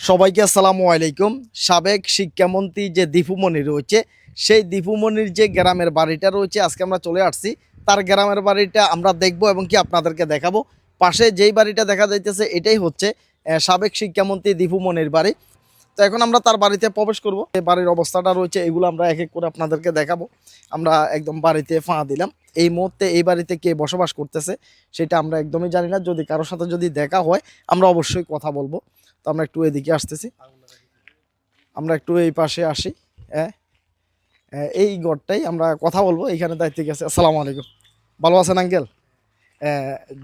সবাইকে আসসালামু আলাইকুম। সাবেক শিক্ষামন্ত্রী যে দীপুমণি রয়েছে, সেই দীপুমণির যে গ্রামের বাড়িটা রয়েছে, আজকে আমরা চলে আসছি তার গ্রামের বাড়িটা আমরা দেখব এবং কি আপনাদেরকে দেখাবো। পাশে যেই বাড়িটা দেখা যাইতেছে এটাই হচ্ছে সাবেক শিক্ষামন্ত্রী দীপুমণির বাড়ি। তো এখন আমরা তার বাড়িতে প্রবেশ করব। এই বাড়ির অবস্থাটা রয়েছে, এগুলো আমরা এক এক করে আপনাদেরকে দেখাবো। আমরা একদম বাড়িতে ফাঁ দিলাম। এই মুহূর্তে এই বাড়িতে কে বসবাস করতেছে সেটা আমরা একদমই জানি না। যদি কারোর সাথে যদি দেখা হয় আমরা অবশ্যই কথা বলবো। তো আমরা একটু এদিকে আসতেছি, আমরা একটু এই পাশে আসি। হ্যাঁ, এই ঘরটাই আমরা কথা বলবো, এইখানে দায়িত্বে গেছে। আসসালামু আলাইকুম, ভালো আছেন আঙ্কেল?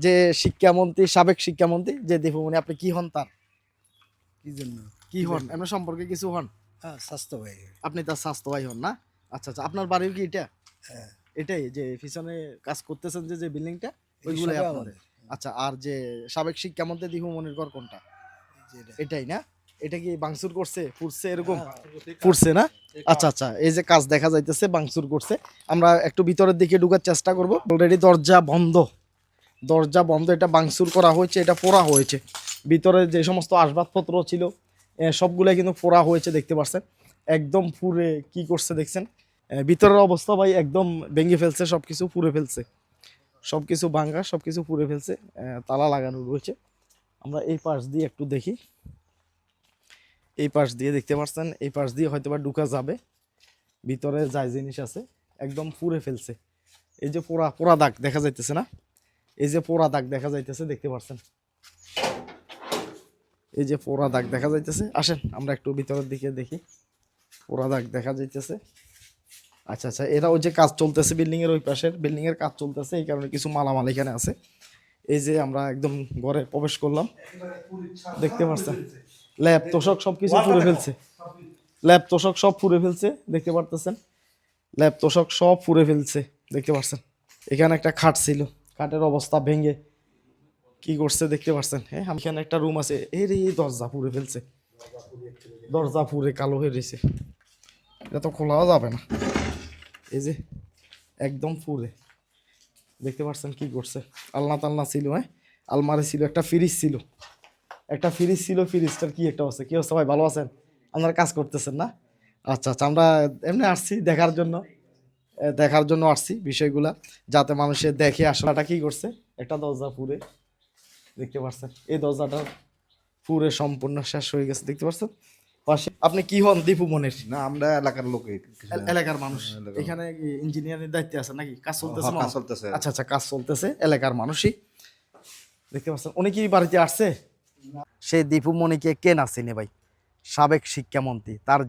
যে শিক্ষামন্ত্রী, সাবেক শিক্ষামন্ত্রী যে দীপুমণি, আপনি কি হন তার? কি জন্য? কি হন এমন সম্পর্কে কিছু হন? হ্যাঁ, স্বাস্থ্য ভাই। আপনি তার স্বাস্থ্য ভাই হন না? আচ্ছা আচ্ছা, আপনার বাড়িও কি এটা? হ্যাঁ, এটাই যে পিছনে কাজ করতেছেন যে যে বিল্ডিংটা, ওইগুলোই সবই আপনাদের? আমাদের। আচ্ছা, আর যে সাবেক শিক্ষামন্ত্রী দীপুমণির ঘর কোনটা? যেটা। এটাই না? এটা কি ভাঙচুর করছে, ফুটছে এরকম? হ্যাঁ, ফুটছে না? আচ্ছা আচ্ছা, এই যে কাজ দেখা যাইতেছে ভাঙচুর করছে। আমরা একটু ভিতরের দিকে ঢোকার চেষ্টা করব। অলরেডি দরজা বন্ধ, দরজা বন্ধ। এটা ভাঙচুর করা হয়েছে, এটা পোড়া হয়েছে। ভিতরে যে সমস্ত আসবাবপত্র ছিল সবগুলাই কিন্তু পোড়া হয়েছে, দেখতে পাচ্ছেন। একদম পুরে কি করছে দেখছেন? ভিতরের অবস্থা ভাই একদম ভেঙে ফেলছে, সবকিছু পুড়ে ফেলছে, সবকিছু ভাঙা, সবকিছু পুড়ে ফেলছে। তালা লাগানো রয়েছে। আমরা এই পাশ দিয়ে একটু দেখি, এই পাশ দিয়ে দেখতে পাচ্ছেন, এই পাশ দিয়ে হয়তো বা ঢুকা যাবে। ভিতরে যাই জিনিস আছে একদম পুড়ে ফেলছে। এই যে পোড়া পোড়া দাগ দেখা যাইতেছে না? এই যে পোড়া দাগ দেখা যাইতেছে, দেখতে পাচ্ছেন। এই যে পোড়া দাগ দেখা যাইতেছে, আসেন আমরা একটু ভিতরের দিকে দেখি। পোড়া দাগ দেখা যাইতেছে। আচ্ছা আচ্ছা, এরা ওই যে কাজ চলতেছে বিল্ডিং এর, ওই পাশের বিল্ডিং এর কাজ চলতেছে, এই কারণে কিছু মালামাল এখানে আছে। এই যে আমরা একদম ঘরে প্রবেশ করলাম, দেখতে পাচ্ছেন ল্যাব তোষক সবকিছু পুড়ে ফেলছে। ল্যাব তোষক সব পুড়ে ফেলছে, দেখতে পারতেছেন। ল্যাব তোষক সব পুড়ে ফেলছে, দেখতে পাচ্ছেন। এখানে একটা খাট ছিল, খাটের অবস্থা ভেঙে কি করছে দেখতে পাচ্ছেন। হ্যাঁ, এখানে একটা রুম আছে, এর এই দরজা পুড়ে ফেলছে। দরজা পুড়ে কালো হয়ে রয়েছে, এটা তো খোলাও যাবে না। এই যে একদম পুড়ে, দেখতে পাচ্ছেন কি করছে। আলনা টালনা ছিল, হ্যাঁ, আলমারি ছিল, একটা ফ্রিজ ছিল, একটা ফ্রিজ ছিল। ফ্রিজটার কি একটা অবস্থা। কি অবস্থা ভাই, ভালো আছেন? আপনারা কাজ করতেছেন না? আচ্ছা আচ্ছা, আমরা এমনি আসছি দেখার জন্য, দেখার জন্য আসছি বিষয়গুলা, যাতে মানুষের দেখে আসলাটা কি করছে। একটা দরজা পুরে, দেখতে পাচ্ছেন এই দরজাটা পুরে সম্পূর্ণ শেষ হয়ে গেছে, দেখতে পাচ্ছেন। পাশে আপনি কি হন দীপুমণির? না, আমরা এলাকার লোক। এলাকার মানুষ। এখানে ইঞ্জিনিয়ারের দায়িত্বে আছে নাকি? কাজ চলতেছে কাজ চলতেছে। আচ্ছা আচ্ছা, কাজ চলতেছে, এলাকার মানুষই, দেখতে পাচ্ছেন। উনি কি বাড়িতে আসছে? সেই দীপুমণিকে কে না চিনে ভাই? সাবেক শিক্ষামন্ত্রী, তার